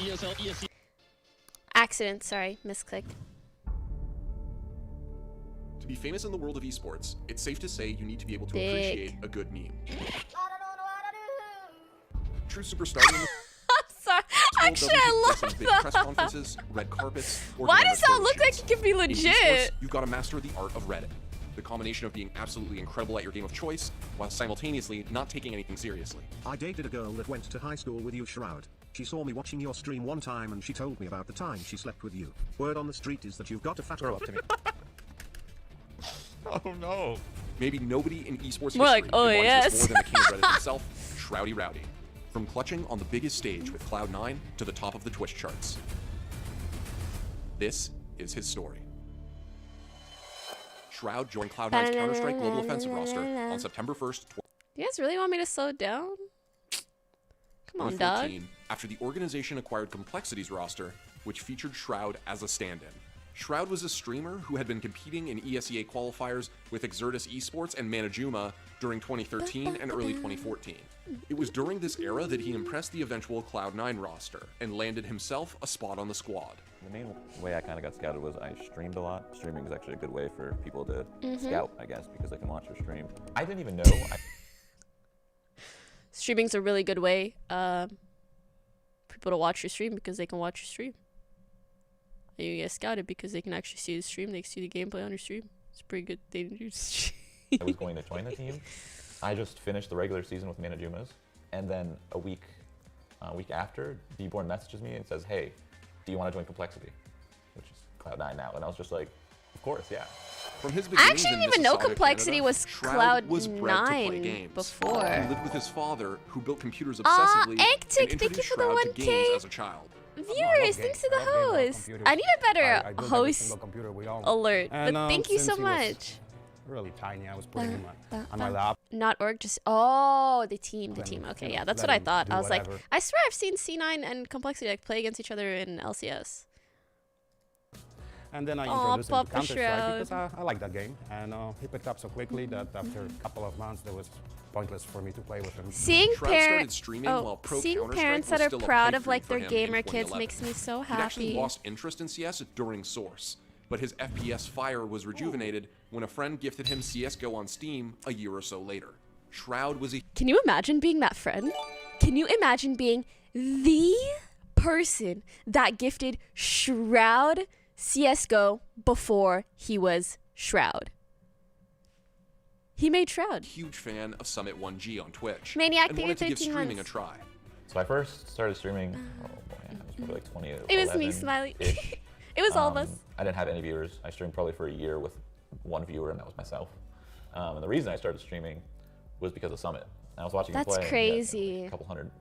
ESL, ESC. Accident, sorry, misclicked. To be famous in the world of esports, it's safe to say you need to be able to appreciate a good meme. True superstardom. Sorry, actually, I love big press conferences, red carpets, or why does that look like it could be In legit? esports, you've got to master the art of Reddit. The combination of being absolutely incredible at your game of choice, while simultaneously not taking anything seriously. I dated a girl that went to high school with you, Shroud. She saw me watching your stream one time and she told me about the time she slept with you. Word on the street is that you've got a fat girl up to me. Oh no. Maybe nobody in esports More history like, oh, embodies yes. this more than the king of Reddit himself, Shroudy Rowdy. From clutching on the biggest stage with Cloud9 to the top of the Twitch charts. This is his story. Shroud joined Cloud9's Counter-Strike Global Offensive roster on September 1st, You guys really want me to slow it down? Come on, dog. 2014, after the organization acquired Complexity's roster, which featured Shroud as a stand-in. Shroud was a streamer who had been competing in ESEA qualifiers with Exertus Esports and Manajuma during 2013 and early 2014. It was during this era that he impressed the eventual Cloud9 roster and landed himself a spot on the squad. The main way I kind of got scouted was I streamed a lot. Streaming is actually a good way for people to scout, I guess, because they can watch your stream. I didn't even know. Streaming's a really good way for people to watch your stream because they can watch your stream. And you get scouted because they can actually see the stream. They can see the gameplay on your stream. It's a pretty good thing to do. I was going to join the team. I just finished the regular season with Manajumas, and then a week after, Dborn messages me and says, "Hey, do you want to join Complexity?" Which is Cloud9 now, and I was just like, "Of course, yeah." From his I beginnings actually didn't in even know Mississauga, Complexity Canada, was Shroud was bred to play Cloud9 games. before. He lived with his father, who built computers Aw, obsessively Ektik, and thank you introduced for the Shroud to 1K. games as a child. Viewers, thanks to the host. I need a better host alert, but thank you so much. Really tiny. I was putting him on my lap. Not org, just the team. Okay, yeah, that's what I thought. I was like, I swear I've seen C9 and Complexity like play against each other in LCS. And then I Aw, introduced him to Papa Counter-Strike Shroud. because I like that game. And he picked up so quickly that after a couple of months, it was pointless for me to play with him. Seeing Shroud started streaming while pro seeing Counter-Strike parents was that are still a proud pipe of like dream their for him in gamer kids 2011. makes me so He'd actually happy. lost interest in CS during Source, but his FPS fire was rejuvenated when a friend gifted him CSGO on Steam a year or so later. Shroud was a Can you imagine being that friend? Can you imagine being the person that gifted Shroud CSGO before he was Shroud? He made Shroud. huge fan of Summit 1G on Twitch Maniac, and thank you wanted to for give 13 streaming a months. try. So I first started streaming, oh boy, it was probably like 20. It was me, Smiley. It was all of us. I didn't have any viewers. I streamed probably for a year with one viewer, and that was myself. And the reason I started streaming was because of Summit. I was watching him That's play. crazy. And he had, a couple hundred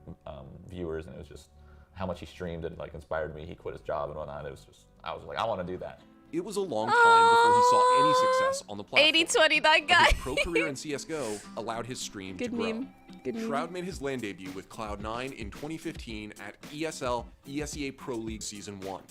viewers, and it was just how much he streamed and like inspired me. He quit his job and whatnot. It was just, I was like, I want to do that. It was a long time before he saw any success on the platform. 80-20, that But guy. his pro career in CSGO allowed his stream Good to grow. meme. Good meme. Shroud made his LAN debut with Cloud9 in 2015 at ESL ESEA Pro League Season 1.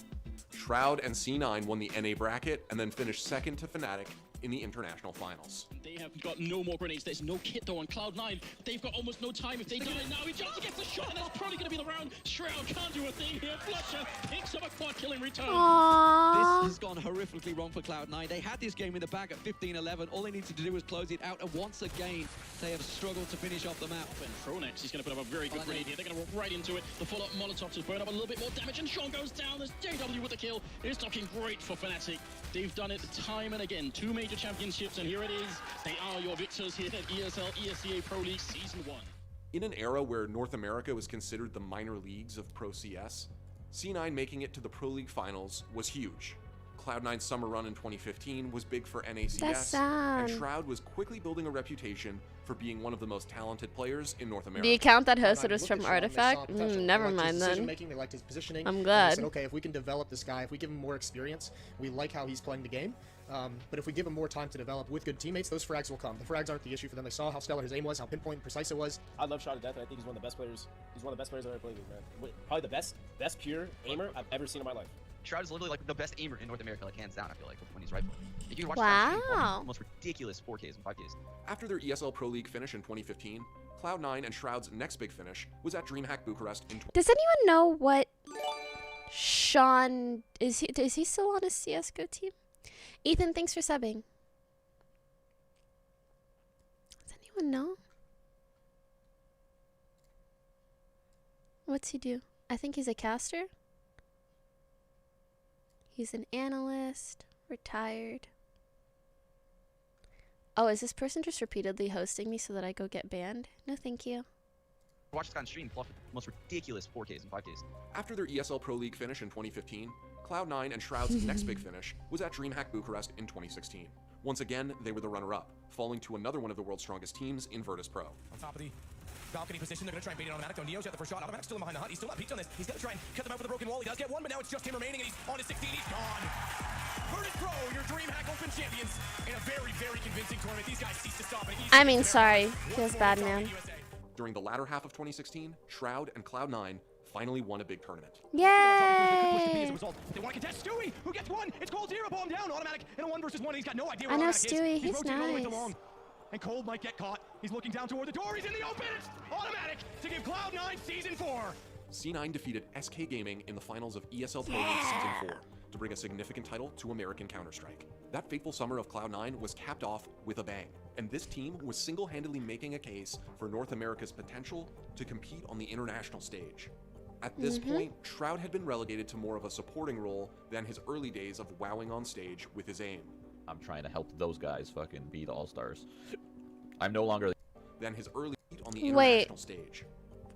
Shroud and C9 won the NA bracket and then finished second to Fnatic in the international finals. They have got no more grenades. There's no kit though on Cloud9. They've got almost no time. If they get it now, he jumps, he gets the shot, and that's probably going to be the round. Shroud can't do a thing here. Flusher picks up a quad kill in return. Aww. This has gone horrifically wrong for Cloud9. They had this game in the bag at 15-11. All they needed to do was close it out, and once again, they have struggled to finish off the map. And Tronex, he's going to put up a very good grenade here. They're going to walk right into it. The follow-up Molotov to burn up a little bit more damage, and Sean goes down. There's JW with the kill. It's looking great for Fnatic. They've done it time and again. 2 major championships, and here it is. They are your victors here at ESL ESEA Pro League Season 1. In an era where North America was considered the minor leagues of Pro CS, C9 making it to the Pro League Finals was huge. Cloud9's summer run in 2015 was big for That's NACS, sad. and Shroud was quickly building a reputation for being one of the most talented players in North America. The account that hosted Cloud9 was looked from at Shroud and they saw Artifact? potential. Never They liked his mind then. decision-making, they liked his positioning. I'm and glad. They said, okay, if we can develop this guy, if we give him more experience, we like how he's playing the game. But if we give him more time to develop with good teammates, those frags will come. The frags aren't the issue for them. They saw how stellar his aim was, how pinpoint and precise it was. I love Shroud to death, and I think he's one of the best players. He's one of the best players I've ever played with, man. Probably the best pure aimer I've ever seen in my life. Shroud is literally like the best aimer in North America, like hands down, I feel like, when he's rifling. You can watch Wow. the most ridiculous 4Ks and 5Ks. After their ESL Pro League finish in 2015, Cloud9 and Shroud's next big finish was at DreamHack Bucharest in Does anyone know what Sean, is he still on a CS:GO team? Ethan, thanks for subbing. Does anyone know? What's he do? I think he's a caster. He's an analyst, retired. Oh, is this person just repeatedly hosting me so that I go get banned? No, thank you. Watch this guy on stream fluff the most ridiculous 4Ks and 5Ks. After their ESL Pro League finish in 2015, Cloud9 and Shroud's next big finish was at DreamHack Bucharest in 2016. Once again, they were the runner-up, falling to another one of the world's strongest teams in Virtus Pro. On top of the balcony position, they're going to try and bait it on Automatic. Neo's got the first shot. Automatic's still in behind the hut. He's still not peaked on this. He's going to try and cut them out with a broken wall. He does get one, but now it's just him remaining, and he's on to 16. He's gone. Virtus Pro, your DreamHack Open champions in a very, very convincing tournament. These guys cease to stop. I mean, sorry. Feels bad, man. During the latter half of 2016, Shroud and Cloud9 finally won a big tournament. Yay! They want to contest Stewie, who gets one. It's Cold Zero, bomb down. Automatic in a 1 versus 1. He's got no idea where I know Automatic Stewie. is. He's rotating all the way nice. along. And Cold might get caught. He's looking down toward the door. He's in the open. It's Automatic to give Cloud9 Season 4. C9 defeated SK Gaming in the finals of ESL Pro League Season 4 to bring a significant title to American Counter-Strike. That fateful summer of Cloud9 was capped off with a bang, and this team was single-handedly making a case for North America's potential to compete on the international stage. At this point, Shroud had been relegated to more of a supporting role than his early days of wowing on stage with his aim. I'm trying to help those guys fucking be the all-stars. I'm no longer Than his early on the international stage.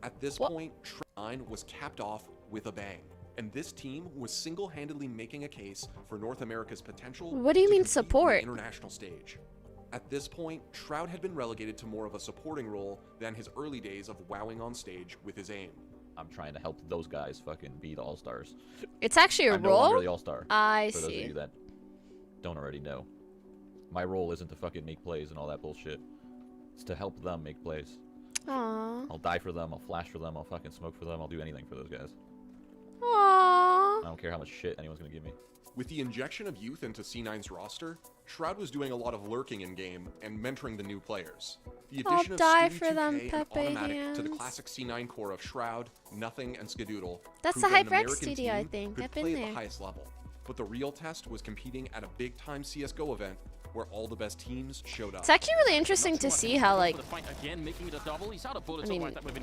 At this point, Shroud was capped off with a bang, and this team was single-handedly making a case for North America's potential. What do you to mean compete on support? the international stage. At this point, Shroud had been relegated to more of a supporting role than his early days of wowing on stage with his aim. I'm trying to help those guys fucking be the all-stars. It's actually a I'm no longer role? the all-star. I for those of see. you that don't already know. My role isn't to fucking make plays and all that bullshit. It's to help them make plays. Aww. I'll die for them, I'll flash for them, I'll fucking smoke for them, I'll do anything for those guys. Aww. I don't care how much shit anyone's gonna give me. With the injection of youth into C9's roster, Shroud was doing a lot of lurking in-game and mentoring the new players. The I'll addition of die Stewie for 2K them, and Pepe Automatic to the hands. classic C9 core of Shroud, Nothing, and Skadoodle That's proved the that an HyperX American studio, I team think. could I've been play at there. the highest level. But the real test was competing at a big-time CSGO event where all the best teams showed up. It's actually really interesting to see how, like, I mean,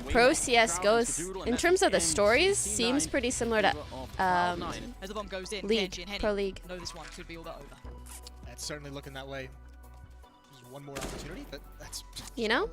pro CSGO, in terms of the stories, seems pretty similar to As the bomb goes in, League, Genji and Henny Pro League. know this one could be all that over. That's certainly looking that way. There's one more opportunity, but that's... You know?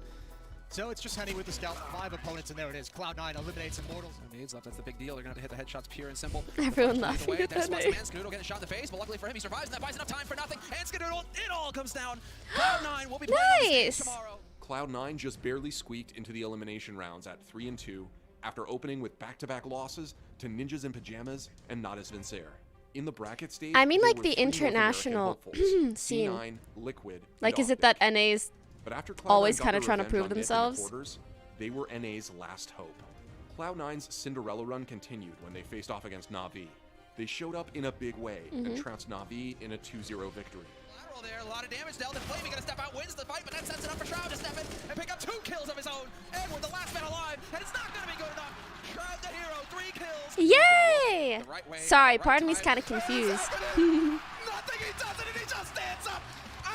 So it's just Henny with the scout, 5 opponents, and there it is. Cloud9 eliminates Immortals. No needs left, that's the big deal. They're going to have to hit the headshots pure and simple. Everyone laughing at There's that Skadoodle name. getting shot in the face, but luckily for him, he survives, and that buys enough time for nothing. And Skadoodle, it all comes down. Cloud9 will be playing on stage Nice! tomorrow. Cloud9 just barely squeaked into the elimination rounds at 3-2 after opening with back-to-back losses to Ninjas in Pajamas and Not As Vincer. In the bracket stage, I mean, there like, were the 3 North American international hopefuls, scene. C9, Liquid, Like, and is it Optic. that NA's But after Cloud9 always got kind of their trying to revenge prove on Nick in the themselves? quarters, they were NA's last hope. Cloud9's Cinderella run continued when they faced off against Na'Vi. They showed up in a big way and trounced Na'Vi in a 2-0 victory. Lateral there, a lot of damage. Delta Flaming gonna step out, wins the fight, but that sets it up for Shroud to step in and pick up 2 kills of his own. Edward, the last man alive, and it's not gonna be good enough. Shroud the hero, 3 kills. Yay! The right way, Sorry, the right part of me's time. kind of confused. Nothing, he does it, and he just stands up.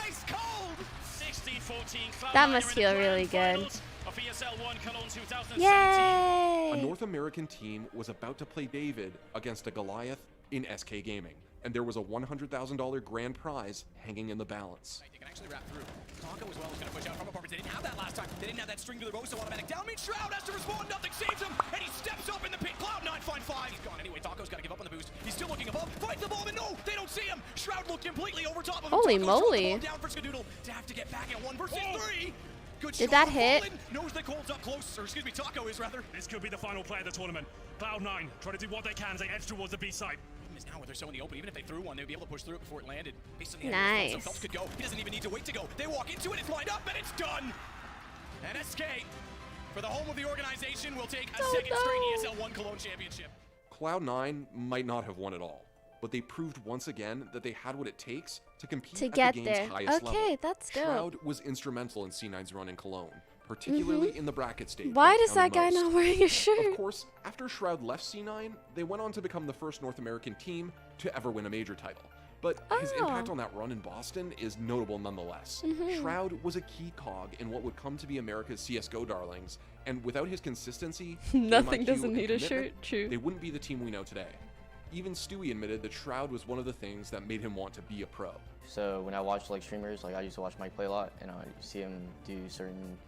Ice cold. 16-14. That must feel really good. Of ESL 1 Cologne 2017. Yay! A North American team was about to play David against a Goliath in SK Gaming, and there was a $100,000 grand prize hanging in the balance. They can actually wrap through. Taco as well is going to push out from apartments. They didn't have that last time. They didn't have that string to the bow, so Automatic down means Shroud has to respond. Nothing saves him, and he steps up in the pit. Cloud9 find 5. He's gone anyway. Taco's got to give up on the boost. He's still looking above. Fights the bomb, and no, they don't see him. Shroud looked completely over top of him. Holy Taco's got the moly. ball down for Skadoodle to have to get back at 1 versus 3. Good Did shot that from hit? Fallen. Knows that Cold's up close, or excuse me, Taco is rather. This could be the final play of the tournament. Cloud9 try to do what they can as they edge towards the B site. Is now when they're so in the open, even if they threw one, they'd be able to push through it before it landed. Based on the Nice. so Phelps could go. He doesn't even need to wait to go. They walk into it, it's lined up, and it's done. And SK, for the home of the organization, will take a second straight ESL 1 Cologne championship. Cloud9 might not have won it all, but they proved once again that they had what it takes to compete To at get the game's there. highest level. Okay, that's dope. Shroud was instrumental in C9's run in Cologne, particularly in the bracket stage. Why where it does that guy counted not most. wearing a shirt? Of course, after Shroud left C9, they went on to become the first North American team to ever win a major title. But his impact on that run in Boston is notable nonetheless. Shroud was a key cog in what would come to be America's CSGO darlings, and without his consistency, Nothing game IQ, doesn't and need a commitment, shirt, true. they wouldn't be the team we know today. Even Stewie admitted that Shroud was one of the things that made him want to be a pro. So when I watch like streamers, like I used to watch Mike play a lot, and I see him do certain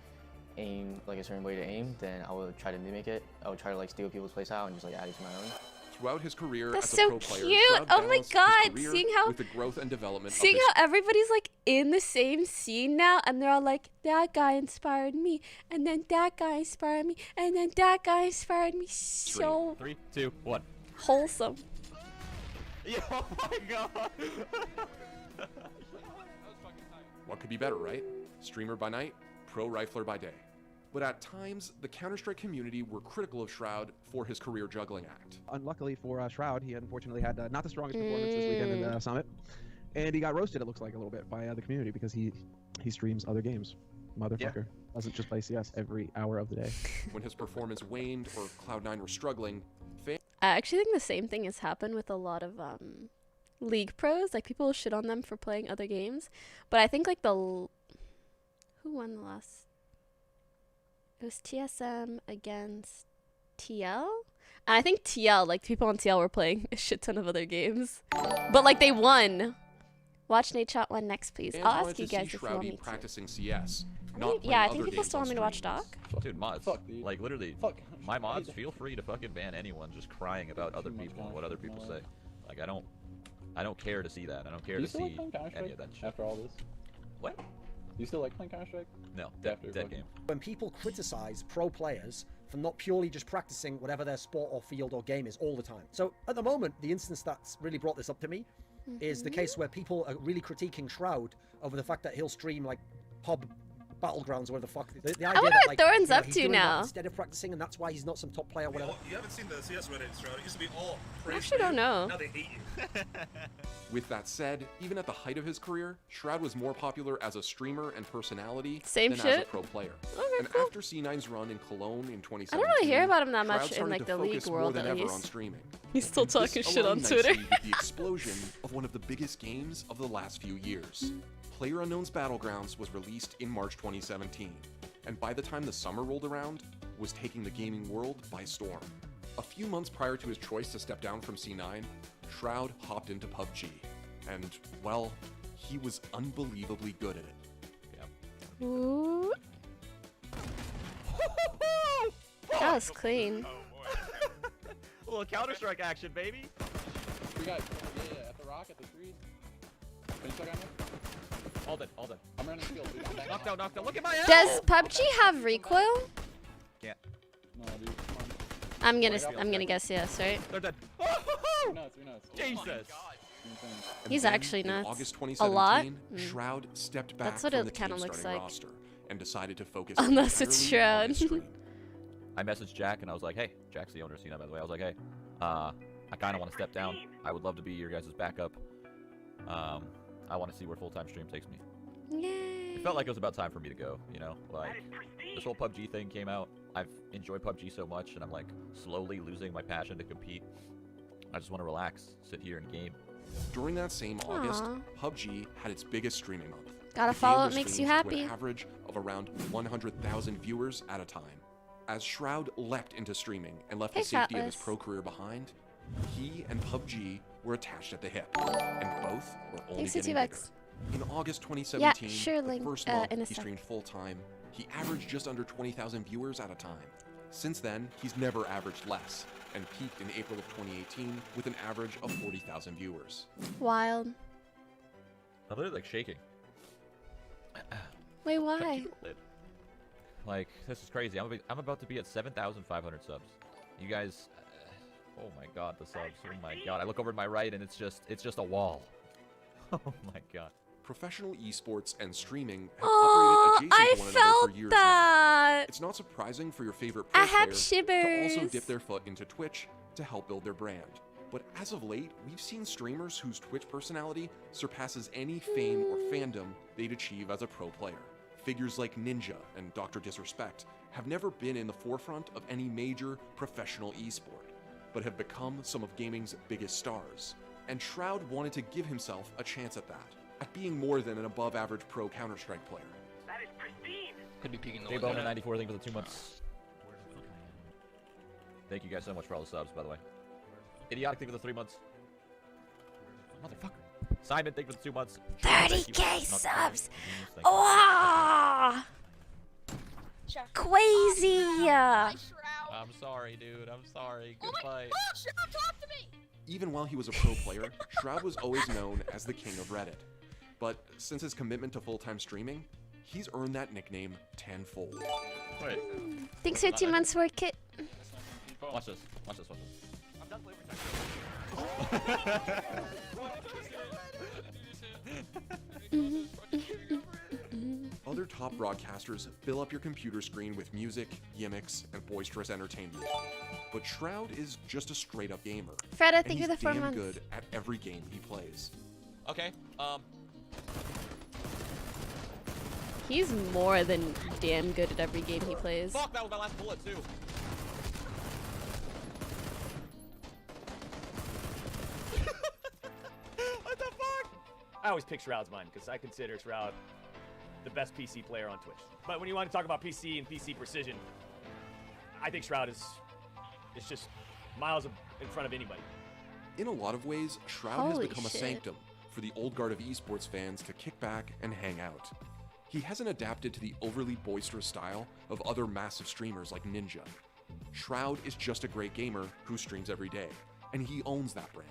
aim, like a certain way to aim, then I would try to mimic it. I would try to like steal people's play style and just like add it to my own. Throughout his career That's as a so pro player, cute. Shroud Oh my balanced his God, career seeing how- with the growth and development of Seeing his how everybody's like in the same scene now, and they're all like, that guy inspired me, and then that guy inspired me, and then that guy inspired me. So 3, 2, 1. wholesome. Oh my god! What could be better, right? Streamer by night, pro rifler by day. But at times, the Counter-Strike community were critical of Shroud for his career juggling act. Unluckily for Shroud, he unfortunately had not the strongest performance this weekend in the Summit. And he got roasted, it looks like, a little bit by the community because he streams other games. Motherfucker. Doesn't just play CS every hour of the day. When his performance waned or Cloud9 were struggling, I actually think the same thing has happened with a lot of League pros. Like, people shit on them for playing other games. But I think, like, who won the last? It was TSM against TL? And I think TL, like, people on TL were playing a shit ton of other games. But, like, they won. Watch Nate Shot 1 next, please. fans I'll wanted ask you to see guys if you want Shroudy me to. practicing CS. I Not think- playing yeah, I other think people games still want on me to watch stream. Doc. Dude, mods. Fuck, dude. Like, literally, Fuck. my mods, feel free to fucking ban anyone just crying about other people and what other people say. Like, I don't care to see that. I don't care Do you to still like see playing Counter-Strike any of that shit. after all this? What? Do you still like playing Counter-Strike? No, After dead fucking- game. When people criticize pro players for not purely just practicing whatever their sport or field or game is all the time. So at the moment, the instance that's really brought this up to me is the case where people are really critiquing Shroud over the fact that he'll stream like pub battlegrounds or whatever the fuck. The idea wonder that, what like, Thorin's up he's to doing that now. instead of practicing, and that's why he's not some top player or whatever. You haven't seen the CS Reddit, Shroud. It used to be all praise. I actually for don't you. know. Now they hate you. With that said, even at the height of his career, Shroud was more popular as a streamer and personality Same than as a shit. pro player. Okay, and cool. after C9's run in Cologne in 2017, I don't really hear about him that Shroud much in started like to the focus League more world than at ever on least. streaming. He's still And this talking shit on aligned Twitter. nicely with the explosion of one of the biggest games of the last few years. PlayerUnknown's Battlegrounds was released in March 2017, and by the time the summer rolled around, was taking the gaming world by storm. A few months prior to his choice to step down from C9, Shroud hopped into PUBG, and, well, he was unbelievably good at it. Ooh. That was clean. A little Counter-Strike action, baby. We got, yeah, at the rock, at the trees. Finish that guy, man? All dead, all dead. I'm running field, dude. I'm back. Knockdown, knockdown. Look at my ass. Does PUBG have recoil? Can't. No, dude, come on. I'm gonna guess yes, right? They're dead. You're nuts, you're nuts. Jesus. And He's then, actually in nuts. August A lot? 2017, Shroud stepped back That's what from it the kinda team looks starting like. roster and decided to focus Unless it's entirely on his Shroud. stream. I messaged Jack and I was like, hey, Jack's the owner of C9, by the way. I was like, hey, I kind of want to step down. I would love to be your guys' backup. I want to see where full-time stream takes me. Yay. It felt like it was about time for me to go, you know? Like, this whole PUBG thing came out. I've enjoyed PUBG so much, and I'm, like, slowly losing my passion to compete. I just want to relax, sit here and game. During that same August, Aw. PUBG had its biggest streaming month. Gotta The game follow was what makes streamed you to happy. an average of around 100,000 viewers at a time. As Shroud leapt into streaming and left Hey, the safety of his Fatless. pro career behind, he and PUBG were attached at the hip, and both were only Thanks to getting T-Vex. bigger. In August 2017, sure, the Link, first in month a he sec. streamed full-time, he averaged just under 20,000 viewers at a time. Since then, he's never averaged less, and peaked in April of 2018 with an average of 40,000 viewers. Wild. I'm literally, like, shaking. Wait, why? Like, this is crazy. I'm about to be at 7,500 subs. You guys, oh my god, the subs. Oh my god. I look over to my right and it's just a wall. Oh my god. Professional esports and streaming have Oh, operated adjacent to one another for years now. that. It's not surprising for your favorite pro I have players to also shivers. dip their foot into Twitch to help build their brand. But as of late, we've seen streamers whose Twitch personality surpasses any fame or fandom they'd achieve as a pro player. figures like Ninja and Dr. Disrespect have never been in the forefront of any major professional esport, but have become some of gaming's biggest stars. And Shroud wanted to give himself a chance at that, at being more than an above-average pro Counter-Strike player. That is pristine. Could be peeking the Dave window. Bowman 94, thank you for the 2 months. Thank you guys so much for all the subs, by the way. Idiotic, thank you for the 3 months. Motherfucker. Simon, thank you for the 2 months. 30K subs! Wow! Crazy! I'm sorry, dude. I'm sorry. Good fight. Shroud, talk to me! Even while he was a pro player, Shroud was always known as the king of Reddit. But since his commitment to full-time streaming, he's earned that nickname tenfold. Wait. Thanks for 2 months work, Kit. Watch this. Watch this. Watch this. I'm done playing Other top broadcasters fill up your computer screen with music, gimmicks, and boisterous entertainment. But Shroud is just a straight-up gamer. Fred, I and think he's you're the 4 damn months. good at every game he plays. Okay, He's more than damn good at every game he plays. Fuck, that was my last bullet, too. What the fuck? I always pick Shroud's mind because I consider Shroud the best PC player on Twitch. But when you want to talk about PC and PC precision, I think Shroud is just miles in front of anybody. In a lot of ways, Shroud has Holy become shit. a sanctum for the old guard of esports fans to kick back and hang out. He hasn't adapted to the overly boisterous style of other massive streamers like Ninja. Shroud is just a great gamer who streams every day, and he owns that brand.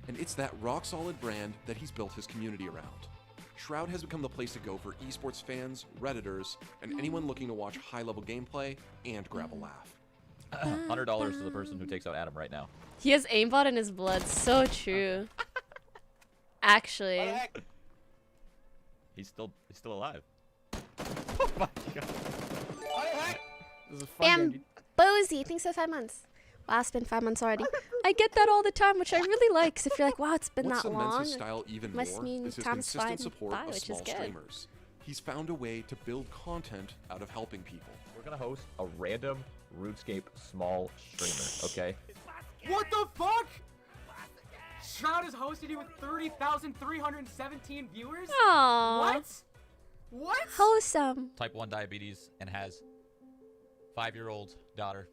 And it's that rock-solid brand that he's built his community around. Shroud has become the place to go for esports fans, Redditors, and anyone looking to watch high-level gameplay and grab a laugh. $100 to the person who takes out Adam right now. He has aimbot in his blood. So true. Actually. He's still alive. Oh my god. This is a fun game, dude. Bambozy, thanks for 5 months. Wow, it's been 5 months already. I get that all the time, which I really like. Because if you're like, wow, it's been What that cements long, his style even must more mean is his time's fine consistent support by, of which is small good. streamers. He's found a way to build content out of helping people. We're gonna host a random RuneScape small streamer, okay? What the fuck? Shroud has hosted you with 30,317 viewers? Aww. What? What? Wholesome. Type 1 diabetes and has 5-year-old daughter.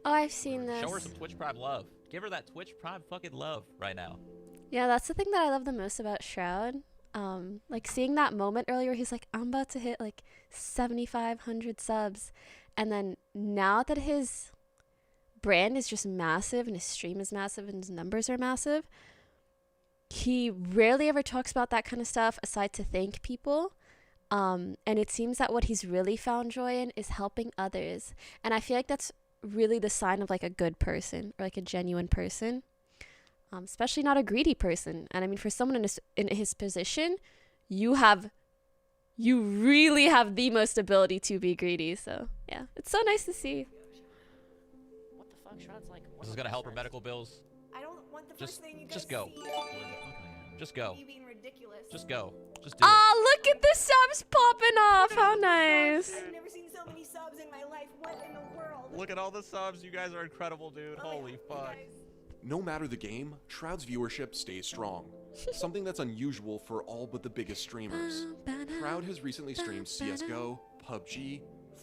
Oh, I've seen this. Show her some Twitch Prime love. Give her that Twitch Prime fucking love right now. Yeah, that's the thing that I love the most about Shroud. Like seeing that moment earlier, he's like, I'm about to hit like 7,500 subs. And then now that his brand is just massive and his stream is massive and his numbers are massive, he rarely ever talks about that kind of stuff aside to thank people. And it seems that what he's really found joy in is helping others. And I feel like that's really the sign of like a good person or like a genuine person. Especially not a greedy person. And I mean, for someone in his position, you really have the most ability to be greedy. So yeah, it's so nice to see. What the fuck? Shroud's like, This is gonna help her medical bills. I don't want the first thing you guys Just go. see. Just go. You being ridiculous. Just go. Just do it. Oh, look at the subs popping off. How nice. I've never seen so many subs in my life. What in the world? Look at all the subs. You guys are incredible, dude. Holy fuck. No matter the game, Shroud's viewership stays strong. Something that's unusual for all but the biggest streamers. Shroud has recently streamed CSGO, PUBG,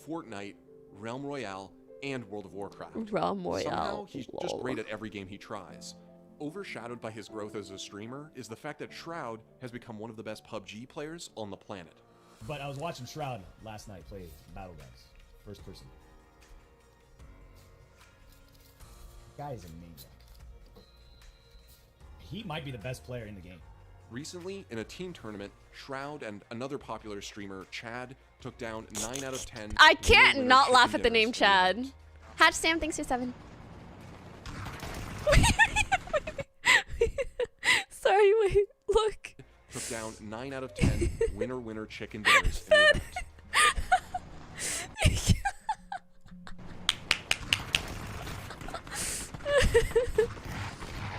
Fortnite, Realm Royale, and World of Warcraft. Realm Royale. Somehow, he's just lol. great at every game he tries. Overshadowed by his growth as a streamer is the fact that Shroud has become one of the best PUBG players on the planet. But I was watching Shroud last night play Battlegrounds, first person. The guy is a maniac. He might be the best player in the game. Recently, in a team tournament, Shroud and another popular streamer, Chad, took down 9 out of 10. I can't winner not chicken laugh at the dinners name in Chad. Hatch Sam, thanks for 7. Sorry, wait, look. Took down 9 out of 10 winner chicken dinners in the event.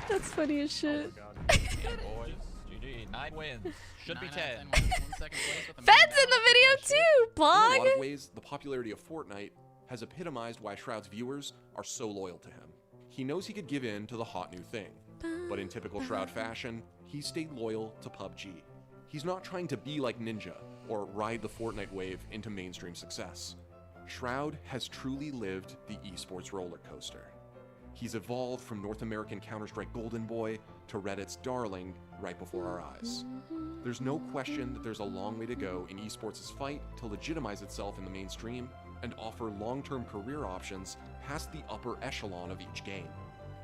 That's funny as shit. Boys, GG. GG. 9 wins. Should be 10. Fed's in the video too, In a lot Bog. of ways, the popularity of Fortnite has epitomized why Shroud's viewers are so loyal to him. He knows he could give in to the hot new thing, but in typical Shroud fashion, he stayed loyal to PUBG. He's not trying to be like Ninja or ride the Fortnite wave into mainstream success. Shroud has truly lived the esports roller coaster. He's evolved from North American Counter-Strike golden boy to Reddit's darling right before our eyes. There's no question that there's a long way to go in esports' fight to legitimize itself in the mainstream and offer long-term career options past the upper echelon of each game.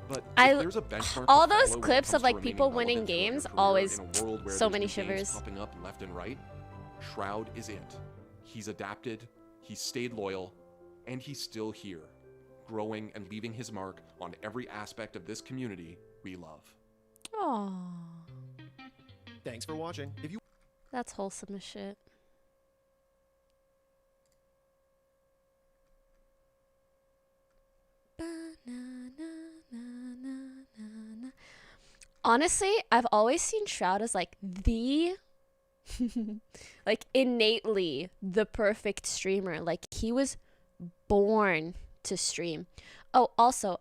But if there's a benchmark all to those follow when it clips comes of to like remaining people winning relevant throughout your games career always in a world where so there's many new games shivers. popping up left and right, Shroud is it. He's adapted, he's stayed loyal, and he's still here, growing and leaving his mark on every aspect of this community we love. Aww. Thanks for watching. If you That's wholesome as shit. Honestly, I've always seen Shroud as like the like innately the perfect streamer. Like he was born to stream. Oh, also,